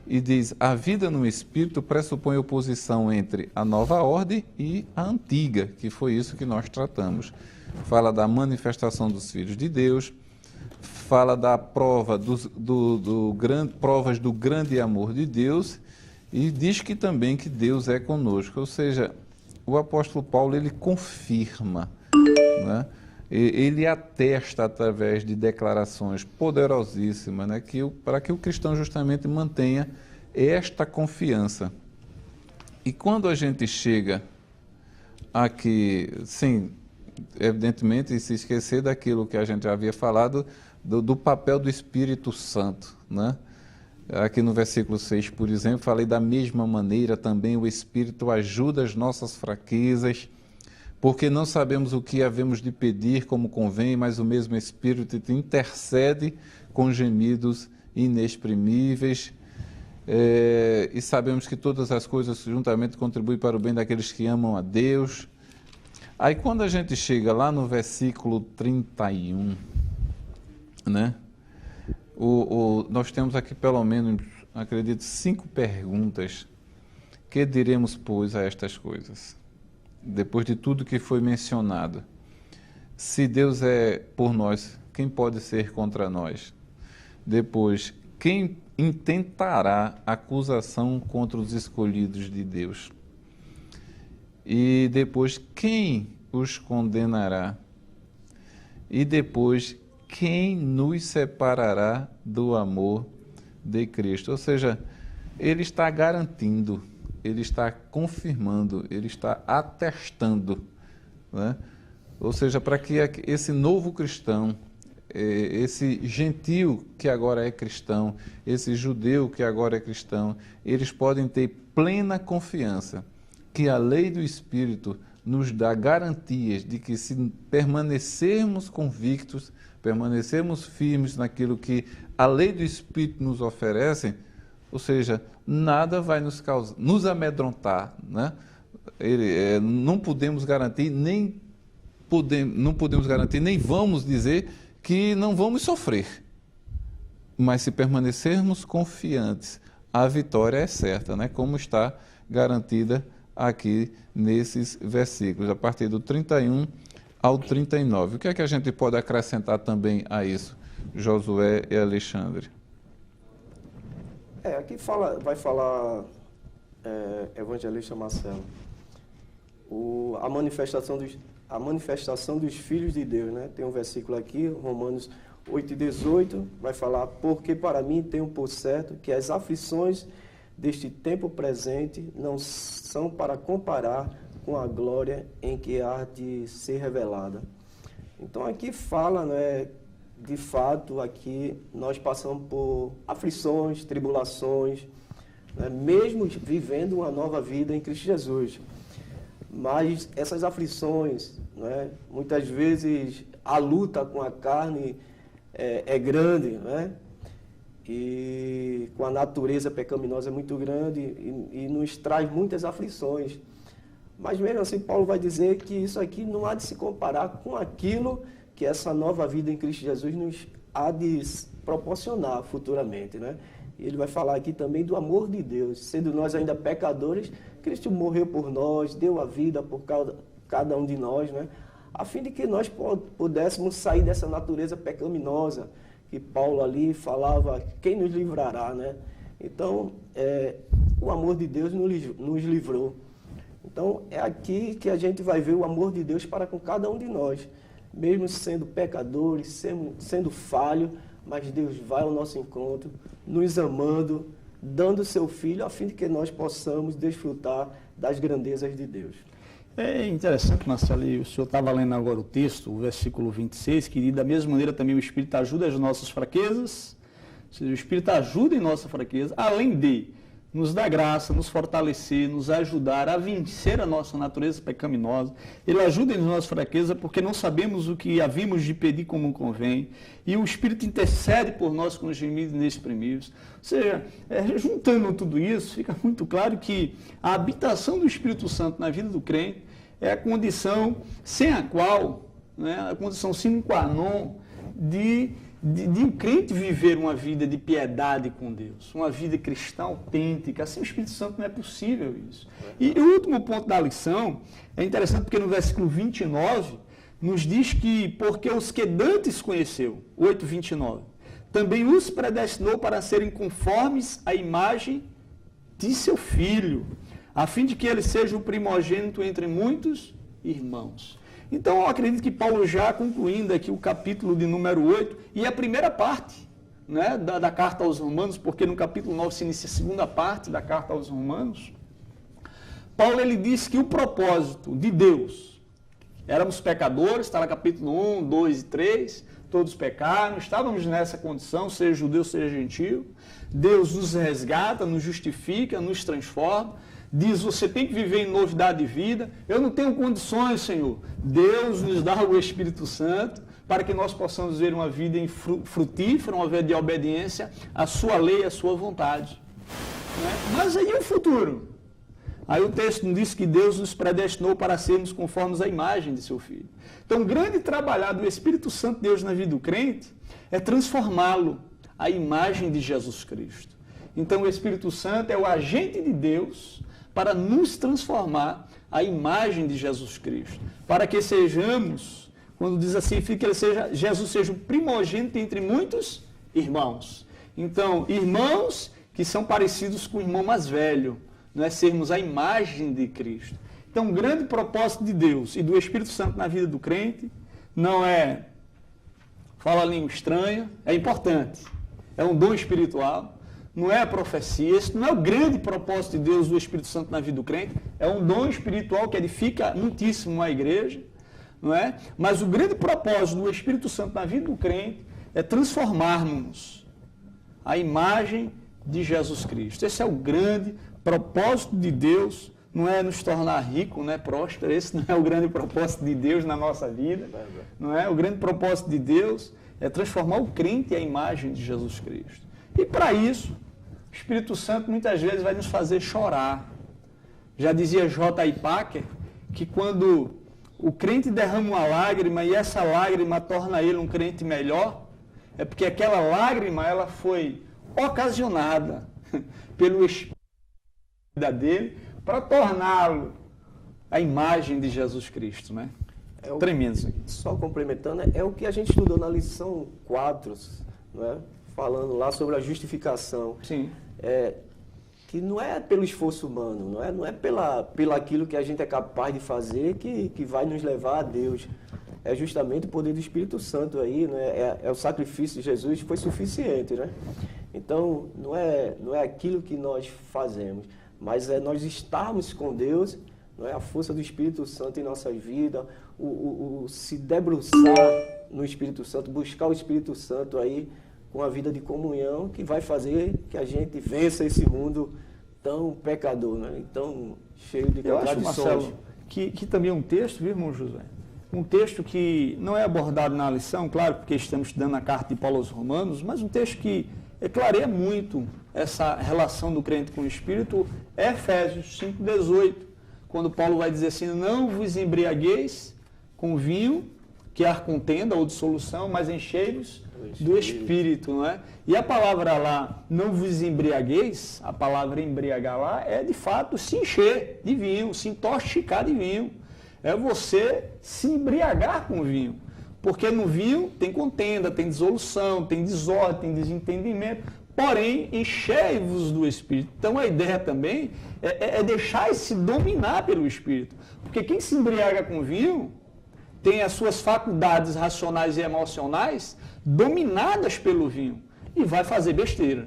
E diz, a vida no Espírito pressupõe oposição entre a nova ordem e a antiga, que foi isso que nós tratamos. Fala da manifestação dos filhos de Deus, fala da prova provas do grande amor de Deus, e diz que também que Deus é conosco. Ou seja, o apóstolo Paulo ele confirma, né, ele atesta através de declarações poderosíssimas, né, para que o cristão justamente mantenha esta confiança. E quando a gente chega aqui, sim, evidentemente, se esquecer daquilo que a gente já havia falado, do papel do Espírito Santo, né? Aqui no versículo 6, por exemplo, falei da mesma maneira também o Espírito ajuda as nossas fraquezas, porque não sabemos o que havemos de pedir como convém, mas o mesmo Espírito intercede com gemidos inexprimíveis. E sabemos que todas as coisas juntamente contribuem para o bem daqueles que amam a Deus. Aí quando a gente chega lá no versículo 31, né? Nós temos aqui pelo menos, acredito, 5 perguntas. Que diremos, pois, a estas coisas? Depois de tudo que foi mencionado. Se Deus é por nós, quem pode ser contra nós? Depois, quem intentará acusação contra os escolhidos de Deus? E depois, quem os condenará? E depois, quem nos separará do amor de Cristo? Ou seja, ele está garantindo, ele está confirmando, ele está atestando, né? Ou seja, para que esse novo cristão, esse gentio que agora é cristão, esse judeu que agora é cristão, eles podem ter plena confiança que a lei do Espírito nos dá garantias de que, se permanecermos convictos, permanecermos firmes naquilo que a lei do Espírito nos oferece, ou seja, nada vai nos amedrontar, né? Não podemos garantir, nem vamos dizer que não vamos sofrer. Mas se permanecermos confiantes, a vitória é certa, né? Como está garantida aqui nesses versículos, a partir do 31 ao 39. O que é que a gente pode acrescentar também a isso, Josué e Alexandre? Aqui vai falar evangelista Marcelo, a manifestação dos filhos de Deus, né? Tem um versículo aqui, Romanos 8:18, vai falar: porque para mim tenho por certo que as aflições deste tempo presente não são para comparar com a glória em que há de ser revelada. Então aqui fala, né, de fato, aqui nós passamos por aflições, tribulações, né, mesmo vivendo uma nova vida em Cristo Jesus. Mas essas aflições, né, muitas vezes a luta com a carne é grande, né? E com a natureza pecaminosa é muito grande e nos traz muitas aflições. Mas mesmo assim, Paulo vai dizer que isso aqui não há de se comparar com aquilo que essa nova vida em Cristo Jesus nos há de proporcionar futuramente, né? E ele vai falar aqui também do amor de Deus. Sendo nós ainda pecadores, Cristo morreu por nós, deu a vida por cada um de nós, né? A fim de que nós pudéssemos sair dessa natureza pecaminosa, que Paulo ali falava, quem nos livrará, né? Então, o amor de Deus nos livrou. Então, é aqui que a gente vai ver o amor de Deus para com cada um de nós. Mesmo sendo pecadores, sendo falho, mas Deus vai ao nosso encontro, nos amando, dando o seu Filho, a fim de que nós possamos desfrutar das grandezas de Deus. É interessante, Marcelo, o senhor estava lendo agora o texto, o versículo 26, que da mesma maneira também o Espírito ajuda as nossas fraquezas, ou seja, o Espírito ajuda em nossa fraqueza, além de nos dar graça, nos fortalecer, nos ajudar a vencer a nossa natureza pecaminosa. Ele ajuda em nossa fraqueza porque não sabemos o que havíamos de pedir como convém, e o Espírito intercede por nós com os gemidos inexprimíveis. Ou seja, juntando tudo isso, fica muito claro que a habitação do Espírito Santo na vida do crente é a condição sem a qual, né, a condição sine qua non de o crente viver uma vida de piedade com Deus, uma vida cristã autêntica. Assim o Espírito Santo não é possível isso. E o último ponto da lição é interessante porque no versículo 29 nos diz que porque os que dantes conheceu, 8:29, também os predestinou para serem conformes à imagem de seu Filho, a fim de que ele seja o primogênito entre muitos irmãos. Então, eu acredito que Paulo, já concluindo aqui o capítulo de número 8, e a primeira parte, né, da carta aos Romanos, porque no capítulo 9 se inicia a segunda parte da carta aos Romanos, Paulo ele diz que o propósito de Deus, éramos pecadores, está lá capítulo 1, 2 e 3, todos pecaram, estávamos nessa condição, seja judeu, seja gentio, Deus nos resgata, nos justifica, nos transforma, diz, você tem que viver em novidade de vida, eu não tenho condições, Senhor, Deus nos dá o Espírito Santo, para que nós possamos ver uma vida frutífera, uma vida de obediência à sua lei, à sua vontade. Né? Mas aí o futuro? Aí o texto nos diz que Deus nos predestinou para sermos conformes à imagem de seu Filho. Então, o grande trabalhar do Espírito Santo de Deus na vida do crente é transformá-lo à imagem de Jesus Cristo. Então, o Espírito Santo é o agente de Deus para nos transformar à imagem de Jesus Cristo. Para que sejamos, quando diz assim, que Jesus seja o primogênito entre muitos irmãos. Então, irmãos que são parecidos com o irmão mais velho, não é sermos a imagem de Cristo. Então, o grande propósito de Deus e do Espírito Santo na vida do crente não é falar língua estranha, é importante, é um dom espiritual, não é a profecia, esse não é o grande propósito de Deus do Espírito Santo na vida do crente, é um dom espiritual que edifica muitíssimo a igreja, não é? Mas o grande propósito do Espírito Santo na vida do crente é transformarmos a imagem de Jesus Cristo. Esse é o grande propósito de Deus, não é nos tornar rico, não é próspero, esse não é o grande propósito de Deus na nossa vida, não é? O grande propósito de Deus é transformar o crente à imagem de Jesus Cristo. E para isso, o Espírito Santo muitas vezes vai nos fazer chorar. Já dizia J.I. Packer que quando o crente derrama uma lágrima e essa lágrima torna ele um crente melhor, é porque aquela lágrima ela foi ocasionada pelo Espírito dele para torná-lo a imagem de Jesus Cristo, né? Tremendo isso aqui. Só complementando, é o que a gente estudou na lição 4, né? Falando lá sobre a justificação. Sim. Que não é pelo esforço humano, não é pela aquilo que a gente é capaz de fazer que vai nos levar a Deus. É justamente o poder do Espírito Santo aí, né? É o sacrifício de Jesus que foi suficiente, né? Então, não é aquilo que nós fazemos, mas é nós estarmos com Deus, não é a força do Espírito Santo em nossa vida, o se debruçar no Espírito Santo, buscar o Espírito Santo aí com a vida de comunhão, que vai fazer que a gente vença esse mundo tão pecador, né? Tão cheio de contradições. Eu acho, Marcelo, que também é um texto, viu, irmão José? Um texto que não é abordado na lição, claro, porque estamos estudando a carta de Paulo aos Romanos, mas um texto que clareia muito essa relação do crente com o Espírito, é Efésios 5,18, quando Paulo vai dizer assim, não vos embriagueis com vinho, que há contenda ou dissolução, mas enchei-vos do Espírito, não é? E a palavra lá, não vos embriagueis, a palavra embriagar lá é de fato se encher de vinho, se intoxicar de vinho. É você se embriagar com vinho. Porque no vinho tem contenda, tem dissolução, tem desordem, tem desentendimento. Porém, enchei-vos do Espírito. Então a ideia também é deixar-se dominar pelo Espírito. Porque quem se embriaga com vinho tem as suas faculdades racionais e emocionais dominadas pelo vinho e vai fazer besteira.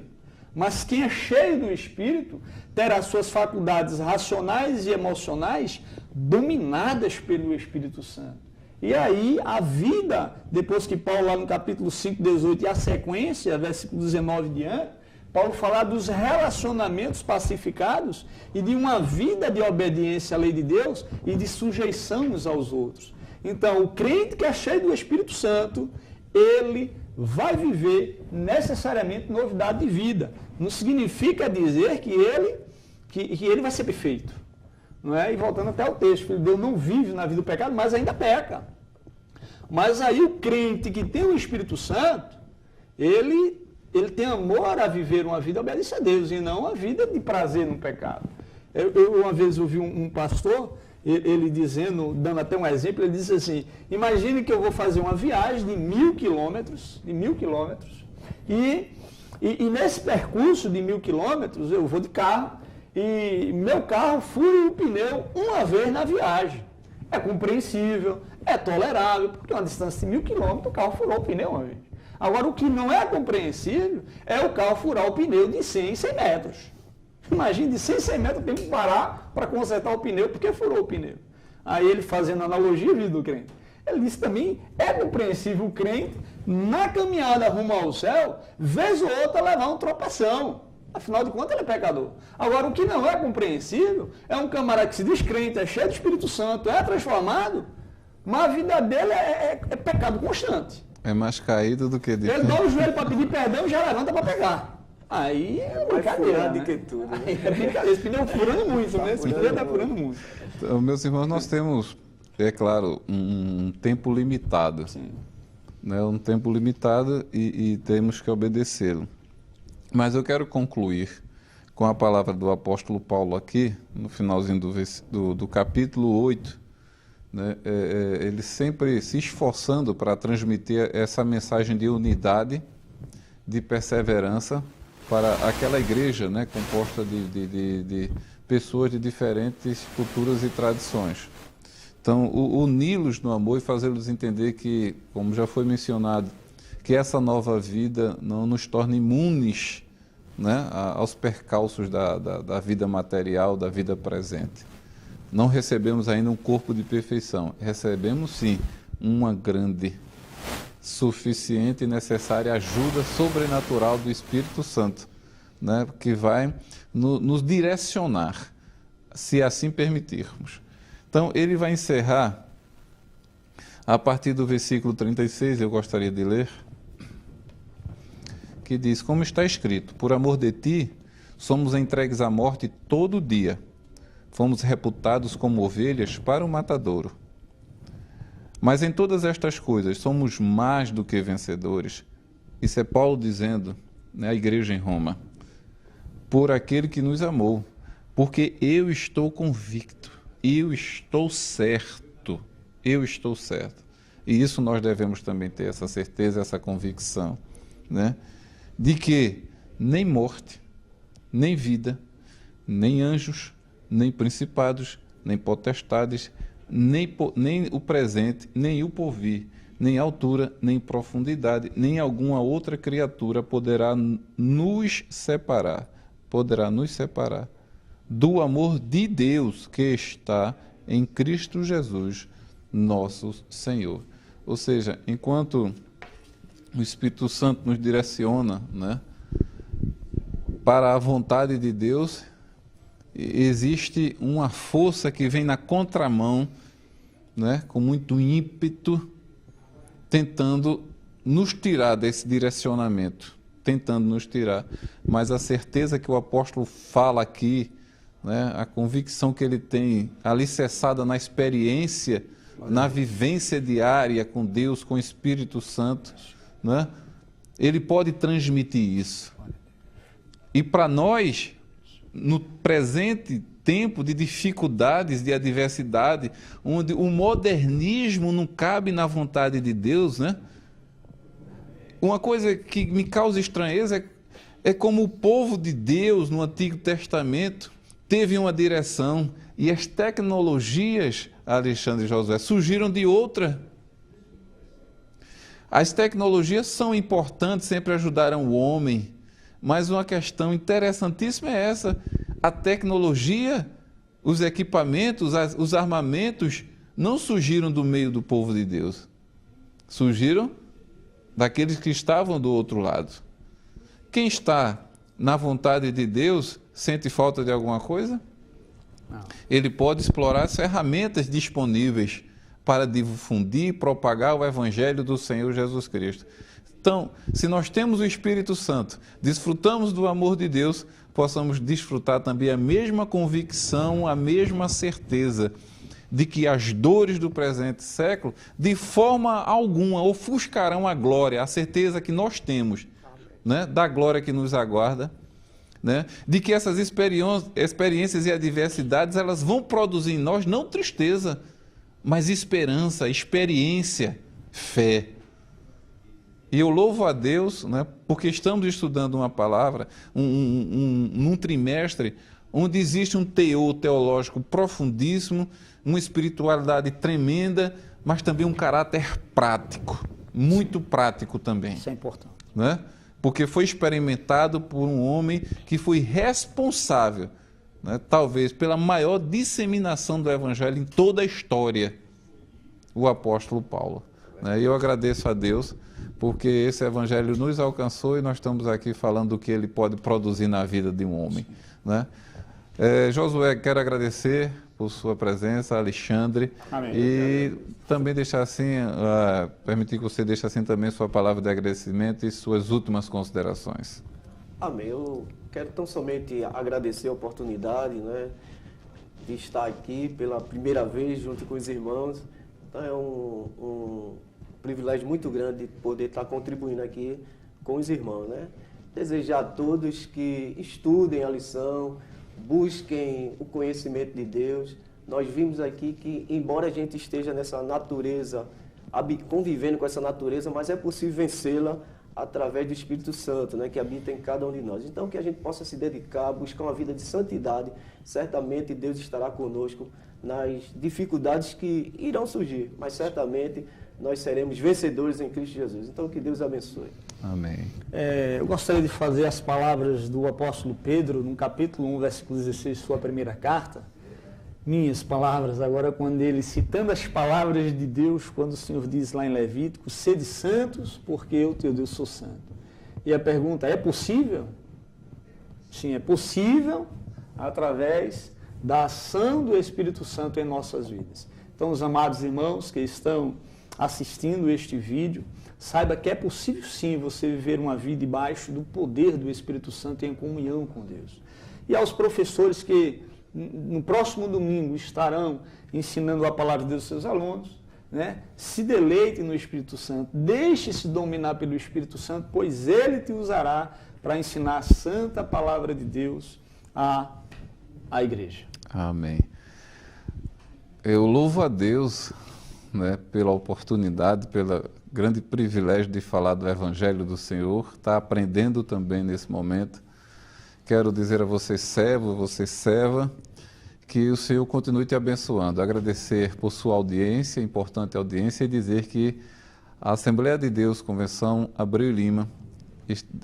Mas quem é cheio do Espírito terá suas faculdades racionais e emocionais dominadas pelo Espírito Santo. E aí a vida, depois que Paulo lá no capítulo 5, 18 e a sequência, versículo 19 diante, Paulo fala dos relacionamentos pacificados e de uma vida de obediência à lei de Deus e de sujeição uns aos outros. Então, o crente que é cheio do Espírito Santo, ele vai viver necessariamente novidade de vida. Não significa dizer que ele vai ser perfeito. Não é? E voltando até o texto, filho de Deus não vive na vida do pecado, mas ainda peca. Mas aí o crente que tem o Espírito Santo, ele tem amor a viver uma vida obediência a Deus e não uma vida de prazer no pecado. Eu uma vez ouvi um pastor, ele dizendo, dando até um exemplo, ele disse assim, imagine que eu vou fazer uma viagem de 1.000 quilômetros, e nesse percurso de 1.000 quilômetros eu vou de carro, e meu carro fura o pneu uma vez na viagem. É compreensível, é tolerável, porque uma distância de 1.000 quilômetros o carro furou o pneu uma vez. Agora, o que não é compreensível é o carro furar o pneu de 100 em 100 metros. Imagina, de 100 em 100 metros tem que parar para consertar o pneu porque furou o pneu. Aí ele fazendo analogia, vida do crente, ele disse também, é compreensível o crente, na caminhada rumo ao céu, vez ou outra levar um tropeção. Afinal de contas, ele é pecador. Agora, o que não é compreensível é um camarada que se diz crente, é cheio do Espírito Santo, é transformado, mas a vida dele é pecado constante. É mais caído do que de... Ele dá o joelho para pedir perdão e já levanta para pegar. Aí é brincadeira, né? que tudo, né? Aí é brincadeira. Esse pneu furando muito, né? Esse pneu está furando muito. Então, meus irmãos, nós temos, é claro, um tempo limitado. Sim. Né? Um tempo limitado e temos que obedecê-lo. Mas eu quero concluir com a palavra do apóstolo Paulo aqui, no finalzinho do capítulo 8, né? Ele sempre se esforçando para transmitir essa mensagem de unidade, de perseverança para aquela igreja, né? Composta de pessoas de diferentes culturas e tradições. Então, uni-los no amor e fazê-los entender que, como já foi mencionado, que essa nova vida não nos torna imunes, né, aos percalços da vida material, da vida presente. Não recebemos ainda um corpo de perfeição, recebemos sim uma grande, suficiente e necessária ajuda sobrenatural do Espírito Santo, né, que vai nos direcionar, se assim permitirmos. Então, ele vai encerrar a partir do versículo 36, eu gostaria de ler, que diz, como está escrito, por amor de ti, somos entregues à morte todo dia, fomos reputados como ovelhas para o matadouro. Mas em todas estas coisas somos mais do que vencedores. Isso é Paulo dizendo, né, à igreja em Roma, por aquele que nos amou, porque eu estou convicto, eu estou certo. E isso nós devemos também ter, essa certeza, essa convicção, né? De que nem morte, nem vida, nem anjos, nem principados, nem potestades, nem o presente, nem o porvir, nem altura, nem profundidade, nem alguma outra criatura poderá nos separar do amor de Deus que está em Cristo Jesus, nosso Senhor. Ou seja, enquanto o Espírito Santo nos direciona, né, para a vontade de Deus, existe uma força que vem na contramão, né, com muito ímpeto, tentando nos tirar desse direcionamento, mas a certeza que o apóstolo fala aqui, né, a convicção que ele tem alicerçada na experiência, na vivência diária com Deus, com o Espírito Santo, né, ele pode transmitir isso. E para nós, no presente tempo de dificuldades, de adversidade, onde o modernismo não cabe na vontade de Deus, né? Uma coisa que me causa estranheza é como o povo de Deus no Antigo Testamento teve uma direção e as tecnologias, Alexandre e Josué, surgiram de outra. As tecnologias são importantes, sempre ajudaram o homem, mas uma questão interessantíssima é essa. A tecnologia, os equipamentos, os armamentos não surgiram do meio do povo de Deus. Surgiram daqueles que estavam do outro lado. Quem está na vontade de Deus sente falta de alguma coisa? Não. Ele pode explorar as ferramentas disponíveis para difundir e propagar o Evangelho do Senhor Jesus Cristo. Então, se nós temos o Espírito Santo, desfrutamos do amor de Deus, possamos desfrutar também a mesma convicção, a mesma certeza de que as dores do presente século, de forma alguma, ofuscarão a glória, a certeza que nós temos, né, da glória que nos aguarda, né, de que essas experiências e adversidades, elas vão produzir em nós não tristeza, mas esperança, experiência, fé. E eu louvo a Deus, né, porque estamos estudando uma palavra, num trimestre, onde existe um teor teológico profundíssimo, uma espiritualidade tremenda, mas também um caráter prático, muito prático também. Isso é importante. Né? Porque foi experimentado por um homem que foi responsável, né, talvez pela maior disseminação do Evangelho em toda a história, o apóstolo Paulo. Né? E eu agradeço a Deus, porque esse Evangelho nos alcançou e nós estamos aqui falando do que ele pode produzir na vida de um homem. Né? Josué, quero agradecer por sua presença, Alexandre. Amém. E também deixar assim, permitir que você deixe assim também sua palavra de agradecimento e suas últimas considerações. Amém. Eu quero tão somente agradecer a oportunidade, né, de estar aqui pela primeira vez junto com os irmãos. Então é um privilégio muito grande poder estar contribuindo aqui com os irmãos, né? Desejar a todos que estudem a lição, busquem o conhecimento de Deus. Nós vimos aqui que, embora a gente esteja nessa natureza, convivendo com essa natureza, mas é possível vencê-la através do Espírito Santo, né, que habita em cada um de nós. Então, que a gente possa se dedicar, buscar uma vida de santidade. Certamente Deus estará conosco nas dificuldades que irão surgir, mas certamente nós seremos vencedores em Cristo Jesus. Então, que Deus abençoe. Amém. Eu gostaria de fazer as palavras do apóstolo Pedro, no capítulo 1, versículo 16, sua primeira carta. Minhas palavras, agora, quando ele, citando as palavras de Deus, quando o Senhor diz lá em Levítico, sede santos, porque eu, teu Deus, sou santo. E a pergunta, é possível? Sim, é possível através da ação do Espírito Santo em nossas vidas. Então, os amados irmãos que estão assistindo este vídeo, saiba que é possível sim você viver uma vida debaixo do poder do Espírito Santo em comunhão com Deus. E aos professores que no próximo domingo estarão ensinando a palavra de Deus aos seus alunos, né? Se deleite no Espírito Santo, deixe-se dominar pelo Espírito Santo, pois ele te usará para ensinar a santa palavra de Deus à igreja. Amém. Eu louvo a Deus, né, pela oportunidade, pelo grande privilégio de falar do Evangelho do Senhor, estar aprendendo também nesse momento. Quero dizer a você, servo, você serva, que o Senhor continue te abençoando. Agradecer por sua audiência, importante audiência, e dizer que a Assembleia de Deus, Convenção Abreu e Lima,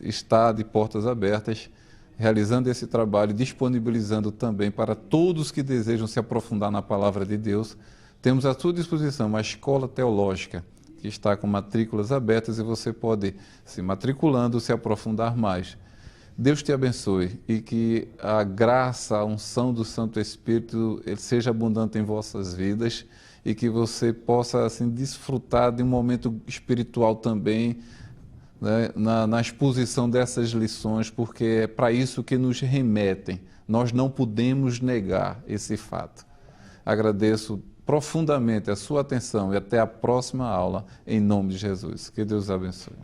está de portas abertas, realizando esse trabalho, disponibilizando também para todos que desejam se aprofundar na Palavra de Deus. Temos à sua disposição uma escola teológica que está com matrículas abertas e você pode, se matriculando, se aprofundar mais. Deus te abençoe e que a graça, a unção do Santo Espírito seja abundante em vossas vidas e que você possa assim, desfrutar de um momento espiritual também, né, na exposição dessas lições, porque é para isso que nos remetem. Nós não podemos negar esse fato. Agradeço profundamente a sua atenção e até a próxima aula, em nome de Jesus. Que Deus abençoe.